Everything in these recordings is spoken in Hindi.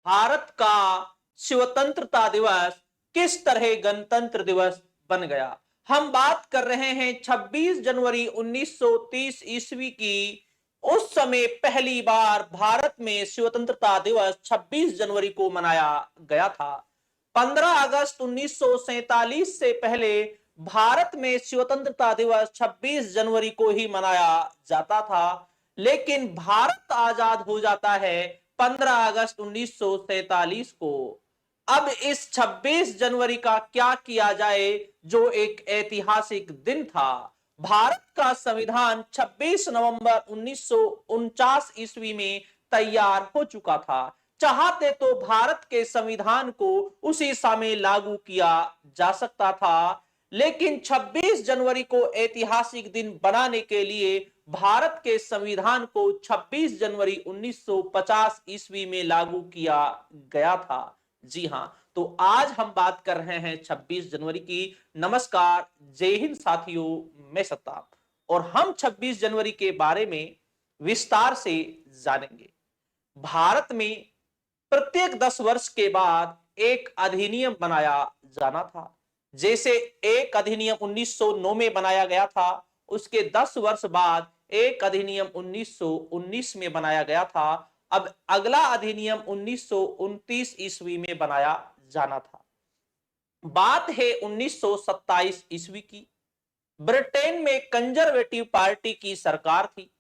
भारत का स्वतंत्रता दिवस किस तरह गणतंत्र दिवस बन गया। हम बात कर रहे हैं 26 जनवरी 1930 ईस्वी की। उस समय पहली बार भारत में स्वतंत्रता दिवस 26 जनवरी को मनाया गया था। 15 अगस्त 1947 से पहले भारत में स्वतंत्रता दिवस 26 जनवरी को ही मनाया जाता था, लेकिन भारत आजाद हो जाता है 15 अगस्त 1947 को। अब इस 26 जनवरी का क्या किया जाए, जो एक ऐतिहासिक दिन था। भारत का संविधान 26 नवंबर 1949 ईस्वी में तैयार हो चुका था। चाहते तो भारत के संविधान को उसी समय लागू किया जा सकता था, लेकिन 26 जनवरी को ऐतिहासिक दिन बनाने के लिए भारत के संविधान को 26 जनवरी 1950 ईस्वी में लागू किया गया था। जी हां, तो आज हम बात कर रहे हैं 26 जनवरी की। नमस्कार, जय हिंद साथियों, मैं सत्ताप और हम 26 जनवरी के बारे में विस्तार से जानेंगे। भारत में प्रत्येक 10 वर्ष के बाद एक अधिनियम बनाया जाना था। जैसे एक अधिनियम 1909 में बनाया गया था, उसके 10 वर्ष बाद एक अधिनियम 1919 में बनाया गया था। अब अगला अधिनियम 1929 ईस्वी में बनाया जाना था। बात है 1927 ईस्वी की। ब्रिटेन में कंजर्वेटिव पार्टी की सरकार थी,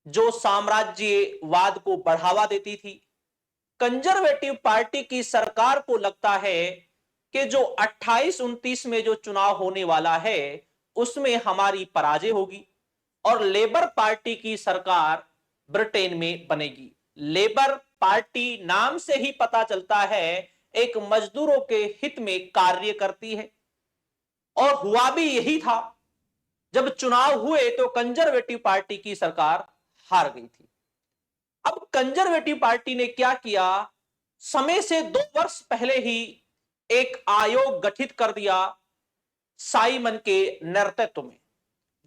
जो साम्राज्यवाद को बढ़ावा देती थी। कंजर्वेटिव पार्टी की सरकार को लगता है कि जो 28-29 में जो चुनाव होने वाला है, उसमें हमारी पराजय होगी और लेबर पार्टी की सरकार ब्रिटेन में बनेगी। लेबर पार्टी नाम से ही पता चलता है, एक मजदूरों के हित में कार्य करती है। और हुआ भी यही था। जब चुनाव हुए तो कंजर्वेटिव पार्टी की सरकार हार गई थी। अब कंजर्वेटिव पार्टी ने क्या किया, समय से 2 वर्ष पहले ही एक आयोग गठित कर दिया साइमन के नेतृत्व में,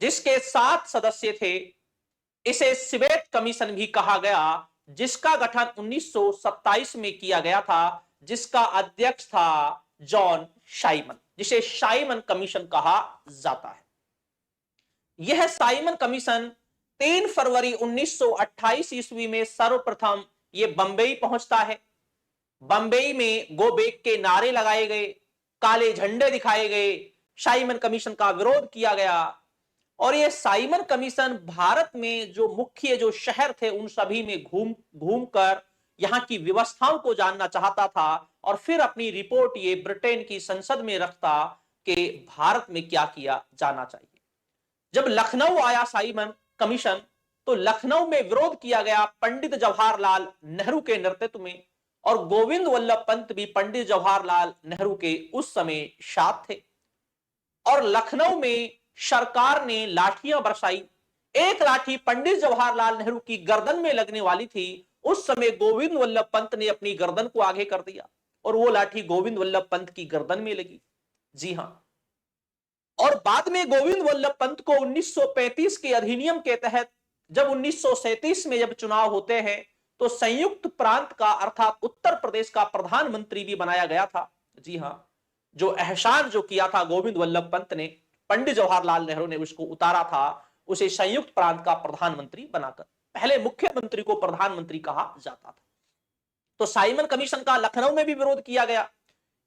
जिसके 7 सदस्य थे। इसे स्वेत कमीशन भी कहा गया, जिसका गठन 1927 में किया गया था, जिसका अध्यक्ष था जॉन साइमन, जिसे साइमन कमीशन कहा जाता है। यह साइमन कमीशन 3 फरवरी 1928 ईस्वी में सर्वप्रथम यह बंबई पहुंचता है। बंबई में गो बैक के नारे लगाए गए, काले झंडे दिखाए गए, साइमन कमीशन का विरोध किया गया। और यह साइमन कमीशन भारत में जो मुख्य जो शहर थे, उन सभी में घूम घूमकर यहां की व्यवस्थाओं को जानना चाहता था और फिर अपनी रिपोर्ट ये ब्रिटेन की संसद में रखता कि भारत में क्या किया जाना चाहिए। जब लखनऊ आया साइमन कमीशन, तो लखनऊ में विरोध किया गया पंडित जवाहरलाल नेहरू के नेतृत्व में, और गोविंद वल्लभ पंत भी पंडित जवाहरलाल नेहरू के उस समय साथ थे। और लखनऊ में सरकार ने लाठियां बरसाई। एक लाठी पंडित जवाहरलाल नेहरू की गर्दन में लगने वाली थी। उस समय गोविंद वल्लभ पंत ने अपनी गर्दन को आगे कर दिया और वो लाठी गोविंद वल्लभ पंत की गर्दन में लगी। जी हां, और बाद में गोविंद वल्लभ पंत को 1935 के अधिनियम के तहत जब 1937 में जब चुनाव होते हैं, तो संयुक्त प्रांत का अर्थात उत्तर प्रदेश का प्रधानमंत्री भी बनाया गया था। जी हां, जो एहसान जो किया था गोविंद वल्लभ पंत ने, पंडित जवाहरलाल नेहरू ने उसको उतारा था, उसे संयुक्त प्रांत का प्रधानमंत्री बनाकर। पहले मुख्यमंत्री को प्रधानमंत्री कहा जाता था। तो साइमन कमीशन का लखनऊ में भी विरोध किया गया।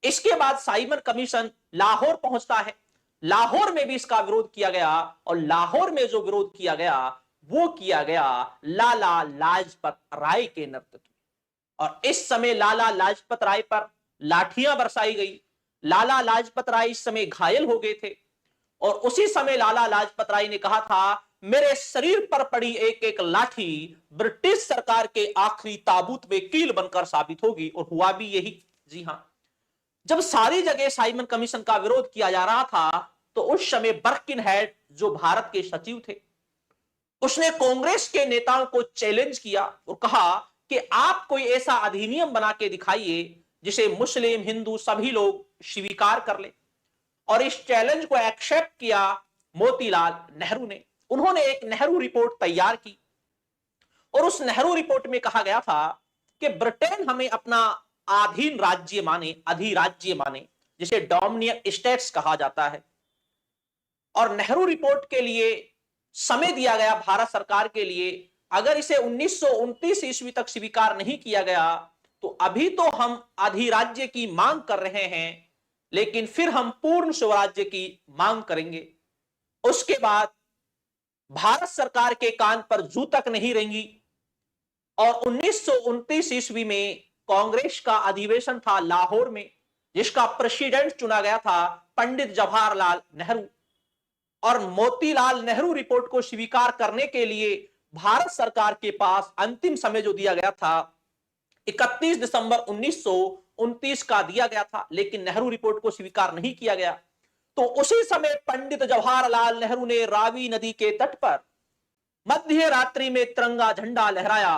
इसके बाद साइमन कमीशन लाहौर पहुंचता है। लाहौर में भी इसका विरोध किया गया, और लाहौर में जो विरोध किया गया वो किया गया लाला लाजपत राय के नेतृत्व में। और इस समय लाला लाजपत राय पर लाठियां बरसाई गई। लाला लाजपत राय इस समय घायल हो गए थे, और उसी समय लाला लाजपत राय ने कहा था, मेरे शरीर पर पड़ी एक एक लाठी ब्रिटिश सरकार के आखिरी ताबूत में कील बनकर साबित होगी। और हुआ भी यही। जी हां, जब सारी जगह साइमन कमीशन का विरोध किया जा रहा था, तो उस समय बर्किनहेड जो भारत के सचिव थे, उसने कांग्रेस के नेताओं को चैलेंज किया और कहा कि आप कोई ऐसा अधिनियम बना के दिखाइए जिसे मुस्लिम हिंदू सभी लोग स्वीकार कर ले। और इस चैलेंज को एक्सेप्ट किया मोतीलाल नेहरू ने। उन्होंने एक नेहरू रिपोर्ट तैयार की, और उस नेहरू रिपोर्ट में कहा गया था कि ब्रिटेन हमें अपना अधीन राज्य माने, अधिराज्य माने, जिसे डोमिनियन स्टेट्स कहा जाता है। और नेहरू रिपोर्ट के लिए समय दिया गया भारत सरकार के लिए, अगर इसे 1929 ईस्वी तक स्वीकार नहीं किया गया तो अभी तो हम अधिराज्य की मांग कर रहे हैं, लेकिन फिर हम पूर्ण स्वराज्य की मांग करेंगे। उसके बाद भारत सरकार के कान पर जू तक नहीं रेंगी और 1929 ईस्वी में कांग्रेस का अधिवेशन था लाहौर में, जिसका प्रेसिडेंट चुना गया था पंडित जवाहरलाल नेहरू। और मोतीलाल नेहरू रिपोर्ट को स्वीकार करने के लिए भारत सरकार के पास अंतिम समय जो दिया गया था 31 दिसंबर 1929 का दिया गया था, लेकिन नेहरू रिपोर्ट को स्वीकार नहीं किया गया। तो उसी समय पंडित जवाहरलाल नेहरू ने रावी नदी के तट पर मध्य रात्रि में तिरंगा झंडा लहराया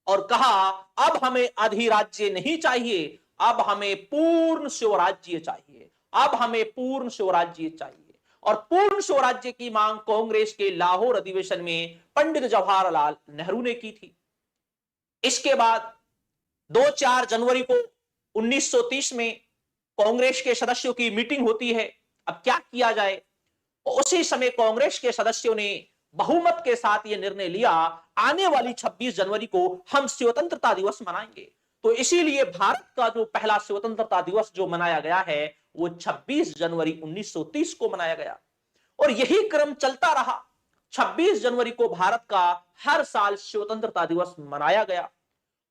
और कहा, अब हमें अधिराज्य नहीं चाहिए, अब हमें पूर्ण स्वराज्य चाहिए, अब हमें पूर्ण स्वराज्य चाहिए। और पूर्ण स्वराज्य की मांग कांग्रेस के लाहौर अधिवेशन में पंडित जवाहरलाल नेहरू ने की थी। इसके बाद 2-4 जनवरी को 1930 में कांग्रेस के सदस्यों की मीटिंग होती है। अब क्या किया जाए? उसी समय कांग्रेस के सदस्यों ने बहुमत के साथ यह निर्णय लिया, आने वाली 26 जनवरी को हम स्वतंत्रता दिवस मनाएंगे। तो इसीलिए भारत का जो पहला स्वतंत्रता दिवस जो मनाया गया है वो 26 जनवरी 1930 को मनाया गया। और यही क्रम चलता रहा। 26 जनवरी को भारत का हर साल स्वतंत्रता दिवस मनाया गया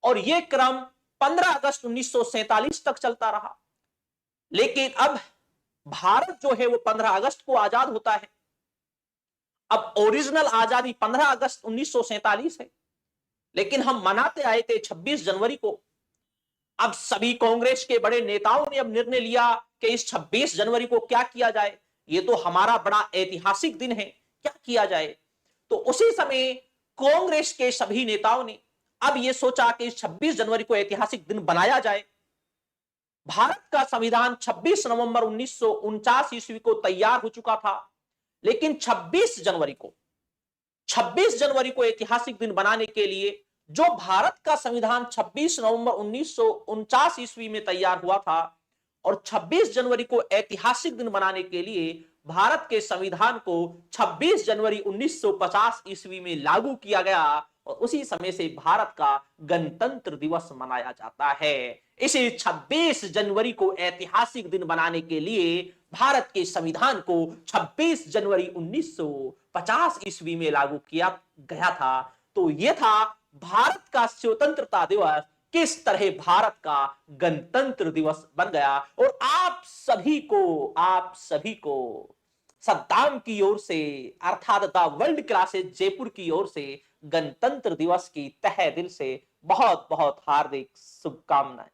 और यह क्रम 15 अगस्त 1947 तक चलता रहा। लेकिन अब भारत जो है वो 15 अगस्त को आजाद होता है। अब ओरिजिनल आजादी 15 अगस्त 1947 है, लेकिन हम मनाते आए थे 26 जनवरी को। अब सभी कांग्रेस के बड़े नेताओं ने अब निर्णय लिया कि इस 26 जनवरी को क्या किया जाए, ये तो हमारा बड़ा ऐतिहासिक दिन है, क्या किया जाए? तो उसी समय कांग्रेस के सभी नेताओं ने अब यह सोचा कि इस 26 जनवरी को ऐतिहासिक दिन बनाया जाए। भारत का संविधान 26 नवंबर 1949 ईस्वी को तैयार हो चुका था, लेकिन 26 जनवरी को ऐतिहासिक दिन बनाने के लिए जो भारत का संविधान 26 नवंबर 1949 ईस्वी में तैयार हुआ था और 26 जनवरी को ऐतिहासिक दिन बनाने के लिए भारत के संविधान को 26 जनवरी 1950 ईस्वी में लागू किया गया और उसी समय से भारत का गणतंत्र दिवस मनाया जाता है। इसी 26 जनवरी को ऐतिहासिक दिन बनाने के लिए भारत के संविधान को 26 जनवरी 1950 ईस्वी में लागू किया गया था। तो यह था भारत का स्वतंत्रता दिवस किस तरह भारत का गणतंत्र दिवस बन गया। और आप सभी को सद्दाम की ओर से अर्थात द वर्ल्ड क्लासेस जयपुर की ओर से गणतंत्र दिवस की तहे दिल से बहुत बहुत हार्दिक शुभकामनाएं।